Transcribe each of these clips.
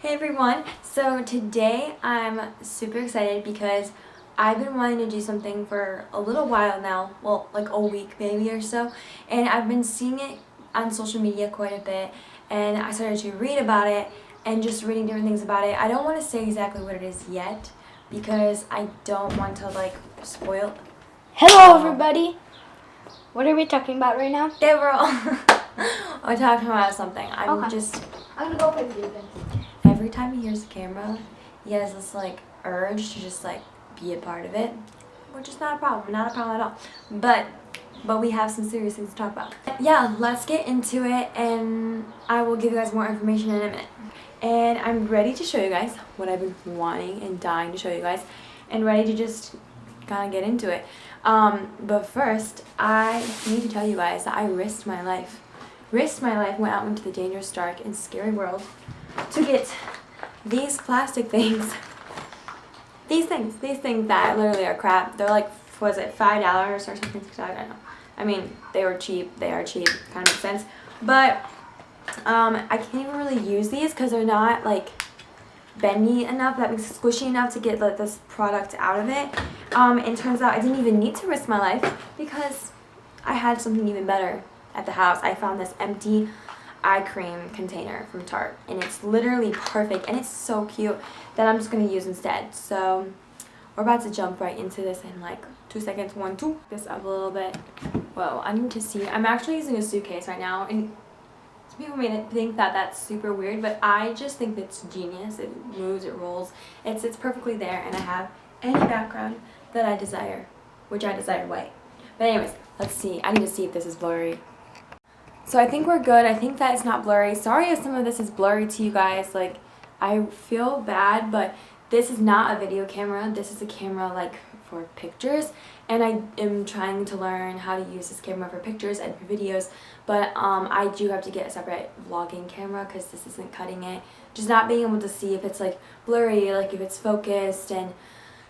Hey everyone, so today I'm super excited because I've been wanting to do something for a little while now, well like a week maybe or so, and I've been seeing it on social media quite a bit, and I started to read about it and just reading different things about it. I don't want to say exactly what it is yet because I don't want to like spoil. Hello everybody! What are we talking about right now? Yeah, we're talking about something. I'm gonna go play video games. Every time he hears the camera, he has this like urge to just like be a part of it, which is not a problem at all. But we have some serious things to talk about. Yeah, let's get into it, and I will give you guys more information in a minute. And I'm ready to show you guys what I've been wanting and dying to show you guys, and ready to just kind of get into it. But first, I need to tell you guys that I risked my life, went out into the dangerous, dark, and scary world to get these plastic things. These things that literally are crap. They're like, was it $5 or something? I don't know. I mean, they are cheap, kind of makes sense. But I can't even really use these because they're not like bendy enough, that makes it squishy enough to get like this product out of it. It turns out I didn't even need to risk my life because I had something even better at the house. I found this empty eye cream container from Tarte, and it's literally perfect, and it's so cute that I'm just going to use instead. So we're about to jump right into this in like 2 seconds. 1, 2. This up a little bit. Whoa, I need to see. I'm actually using a suitcase right now, and some people may think that that's super weird, but I just think it's genius. It moves, it rolls, it sits perfectly there, and I have any background that I desire, which I desire white. But anyways, let's see. I need to see if this is blurry. So I think we're good. I think that it's not blurry. Sorry if some of this is blurry to you guys. Like, I feel bad, but this is not a video camera. This is a camera like for pictures, and I am trying to learn how to use this camera for pictures and for videos. But I do have to get a separate vlogging camera because this isn't cutting it. Just not being able to see if it's like blurry, like if it's focused, and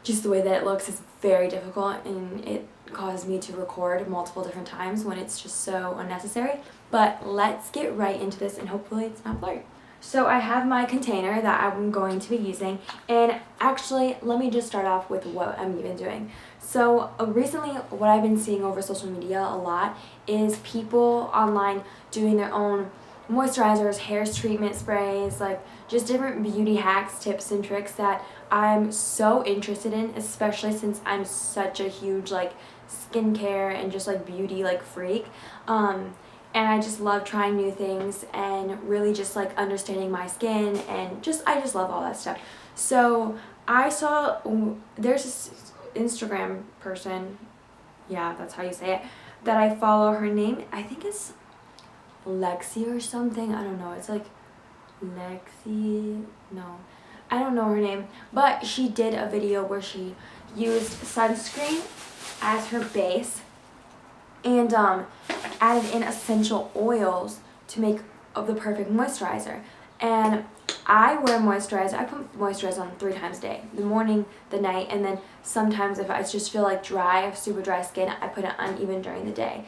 just the way that it looks is very difficult, and it causes me to record multiple different times when it's just so unnecessary. But let's get right into this, and hopefully it's not blurry. So I have my container that I'm going to be using, and actually let me just start off with what I'm even doing. So recently what I've been seeing over social media a lot is people online doing their own moisturizers, hair treatment sprays, like just different beauty hacks, tips, and tricks that I'm so interested in, especially since I'm such a huge like skincare and just like beauty like freak. And I just love trying new things and really just like understanding my skin, and I just love all that stuff. So I saw there's this Instagram person, yeah, that's how you say it, that I follow. Her name, I think it's Lexi or something. I don't know. It's like Lexi. No, I don't know her name. But she did a video where she used sunscreen as her base and added in essential oils to make the perfect moisturizer. And I wear moisturizer. I put moisturizer on 3 times a day: the morning, the night, and then sometimes if I just feel like dry, super dry skin, I put it on even during the day.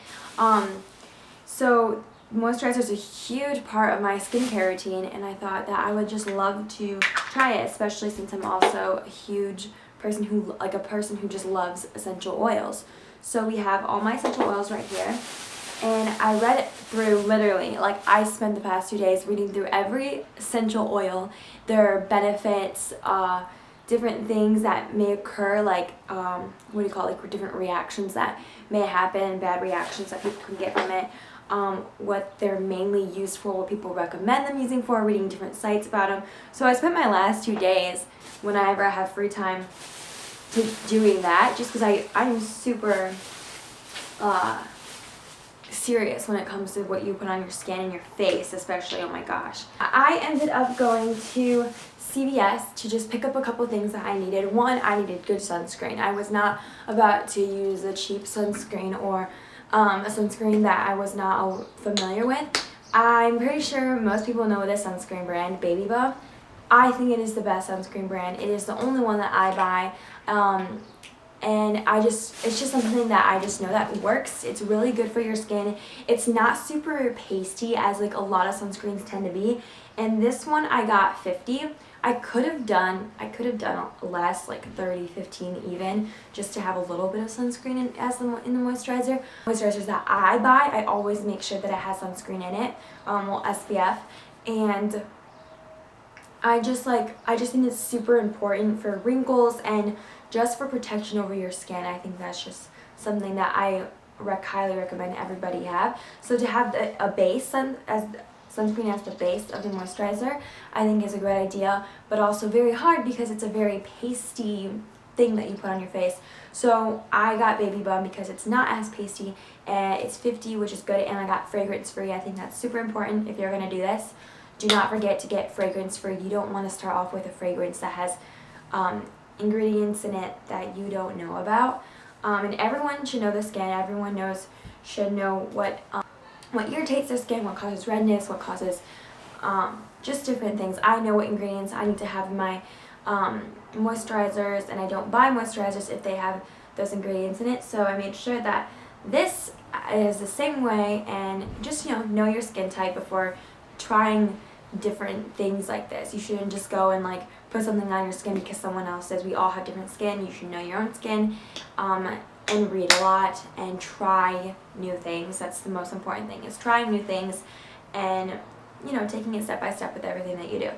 So moisturizer is a huge part of my skincare routine, and I thought that I would just love to try it, especially since I'm also a huge person who just loves essential oils. So we have all my essential oils right here, and I read it through literally, like I spent the past 2 days reading through every essential oil, their benefits, different things that may occur, like like different reactions that may happen, bad reactions that people can get from it, what they're mainly used for, what people recommend them using for, reading different sites about them. So I spent my last 2 days, whenever I have free time, to doing that, just because I'm super serious when it comes to what you put on your skin and your face especially. Oh my gosh. I ended up going to CVS to just pick up a couple things that I needed. One, I needed good sunscreen. I was not about to use a cheap sunscreen or a sunscreen that I was not familiar with. I'm pretty sure most people know this sunscreen brand, Baby Buff. I think it is the best sunscreen brand. It is the only one that I buy. and it's just something that I just know that works. It's really good for your skin. It's not super pasty as like a lot of sunscreens tend to be. And this one I got 50. I could have done less, like 30, 15 even, just to have a little bit of sunscreen in the moisturizer. Moisturizers that I buy, I always make sure that it has sunscreen in it, well, SPF, and I just think it's super important for wrinkles and just for protection over your skin. I think that's just something that I highly recommend everybody have. So to have a base sunscreen as the base of the moisturizer, I think is a great idea, but also very hard because it's a very pasty thing that you put on your face. So I got Baby Bum because it's not as pasty, and it's 50, which is good, and I got fragrance free. I think that's super important if you're gonna do this. Do not forget to get fragrance free. You don't want to start off with a fragrance that has ingredients in it that you don't know about. And everyone should know the skin. Everyone should know what irritates their skin, what causes redness, what causes just different things. I know what ingredients I need to have in my moisturizers, and I don't buy moisturizers if they have those ingredients in it. So I made sure that this is the same way, and just know your skin type before trying different things like this. You shouldn't just go and like put something on your skin because someone else says. We all have different skin. You should know your own skin, and read a lot and try new things. That's the most important thing, is trying new things and taking it step by step with everything that you do.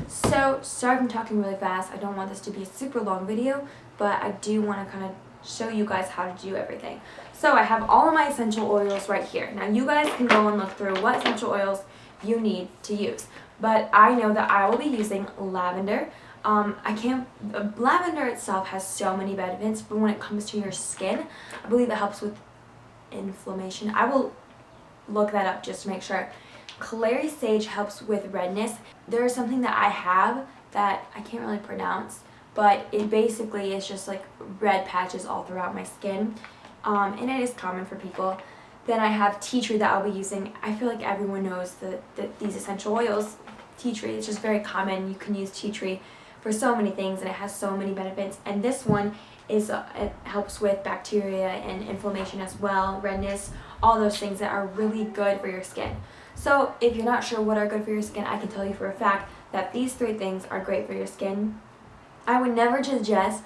So sorry I'm talking really fast. I don't want this to be a super long video, but I do want to kind of show you guys how to do everything. So I have all of my essential oils right here. Now you guys can go and look through what essential oils you need to use, but I know that I will be using lavender. Lavender itself has so many benefits, but when it comes to your skin, I believe it helps with inflammation. I will look that up just to make sure. Clary sage helps with redness. There is something that I have that I can't really pronounce, but it basically is just like red patches all throughout my skin, and it is common for people. Then I have tea tree that I'll be using. I feel like everyone knows that these essential oils, tea tree, it's just very common. You can use tea tree for so many things, and it has so many benefits. And this one is it helps with bacteria and inflammation as well, redness, all those things that are really good for your skin. So if you're not sure what are good for your skin, I can tell you for a fact that these 3 things are great for your skin. I would never suggest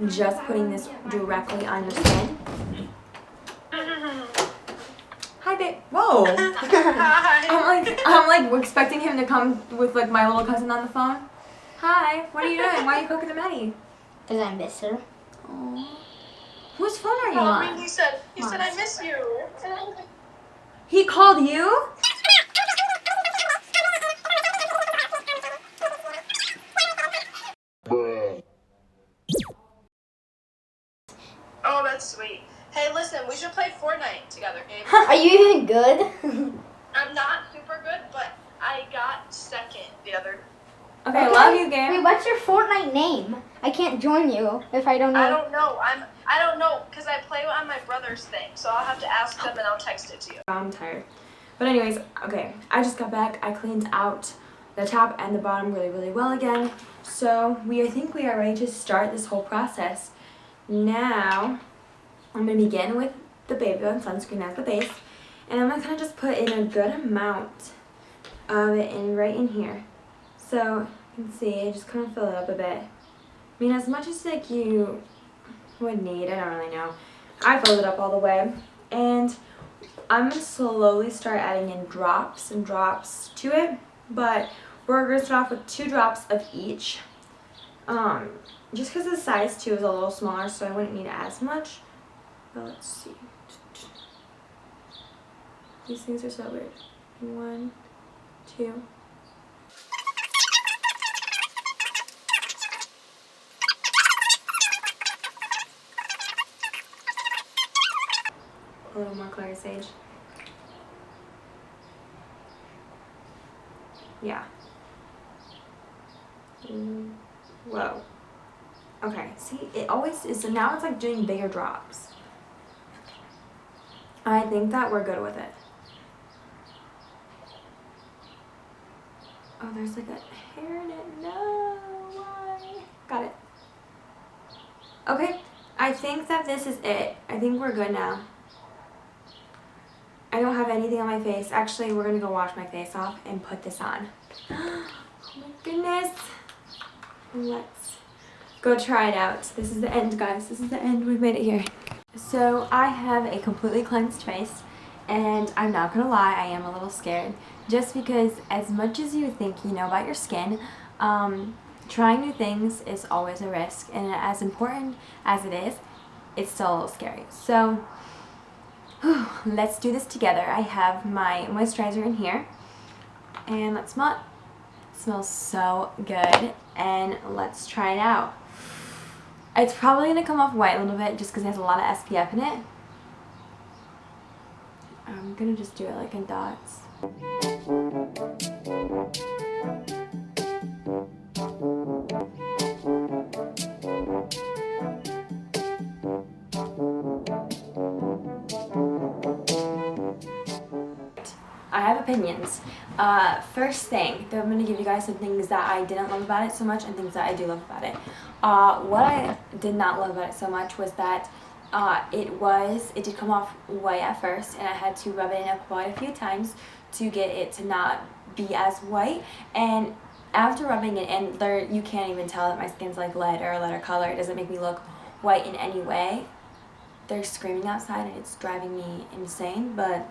just putting this directly on your skin. Hi, babe. Whoa. Hi. I'm like expecting him to come with like my little cousin on the phone. Hi. What are you doing? Why are you cooking to Maddie? Because I miss her. Aww. Whose phone are you Called on? me, he said I miss you. He called you? Oh, that's sweet. Hey, listen, we should play Fortnite together, Gabe. Are you even good? I'm not super good, but I got second the other. Okay, love you, game. Wait, what's your Fortnite name? I can't join you if I don't know. I don't know, because I play on my brother's thing, so I'll have to ask them and I'll text it to you. I'm tired. But anyways, okay, I just got back. I cleaned out the top and the bottom really, really well again. So I think we are ready to start this whole process. Now, I'm going to begin with the Baby Bum sunscreen as the base. And I'm going to kind of just put in a good amount of it right in here. So you can see, I just kind of fill it up a bit. I mean, as much as like you would need, I don't really know. I filled it up all the way. And I'm going to slowly start adding in drops and drops to it. But we're going to start off with 2 drops of each. Just because the size 2 is a little smaller, so I wouldn't need as much. But let's see. These things are so weird. 1, 2. A little more Clary sage. Yeah. Whoa. Okay, see, it always is, so now it's like doing bigger drops. I think that we're good with it. Oh, there's like a hair in it. No, why? Got it. Okay, I think that this is it. I think we're good now. I don't have anything on my face. Actually, we're going to go wash my face off and put this on. Oh my goodness. Let's go try it out. This is the end, guys. This is the end. We've made it here. So I have a completely cleansed face, and I'm not going to lie, I am a little scared. Just because as much as you think you know about your skin, trying new things is always a risk. And as important as it is, it's still a little scary. So let's do this together. I have my moisturizer in here, and let's smell it. It smells so good, and let's try it out. It's probably going to come off white a little bit just because it has a lot of SPF in it. I'm going to just do it like in dots. I have opinions. First thing, I'm going to give you guys some things that I didn't love about it so much and things that I do love about it. What I did not love about it so much was that it did come off white at first, and I had to rub it in quite a few times to get it to not be as white. And after rubbing it in, you can't even tell that my skin's like lead or a lighter color. It doesn't make me look white in any way. They're screaming outside and it's driving me insane, but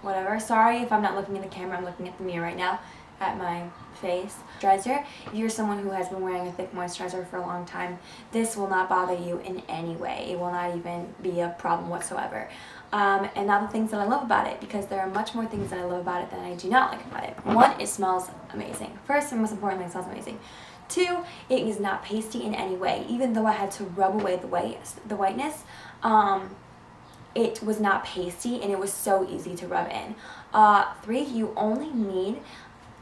whatever. Sorry if I'm not looking in the camera, I'm looking at the mirror right now at my face. Moisturizer, if you're someone who has been wearing a thick moisturizer for a long time, this will not bother you in any way. It will not even be a problem whatsoever. And now the things that I love about it, because there are much more things that I love about it than I do not like about it. One, it smells amazing. First and most importantly, it smells amazing. Two, it is not pasty in any way. Even though I had to rub away the whiteness, it was not pasty and it was so easy to rub in. Three, you only need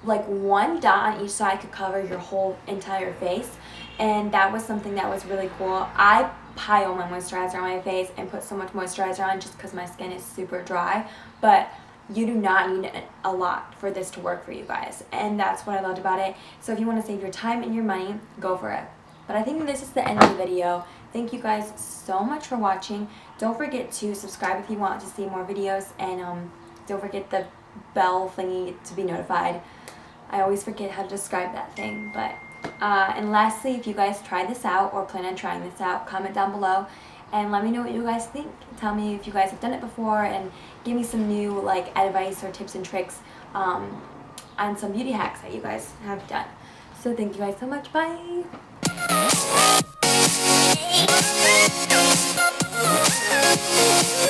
like one dot on each side could cover your whole entire face, and that was something that was really cool. I pile my moisturizer on my face and put so much moisturizer on just because my skin is super dry, but you do not need a lot for this to work for you guys, and that's what I loved about it. So if you want to save your time and your money, go for it. But I think this is the end of the video. Thank you guys so much for watching. Don't forget to subscribe if you want to see more videos, and don't forget the bell thingy to be notified. I always forget how to describe that thing. But and lastly, if you guys try this out or plan on trying this out, comment down below and let me know what you guys think. Tell me if you guys have done it before, and give me some new like advice or tips and tricks on some beauty hacks that you guys have done. So thank you guys so much. Bye.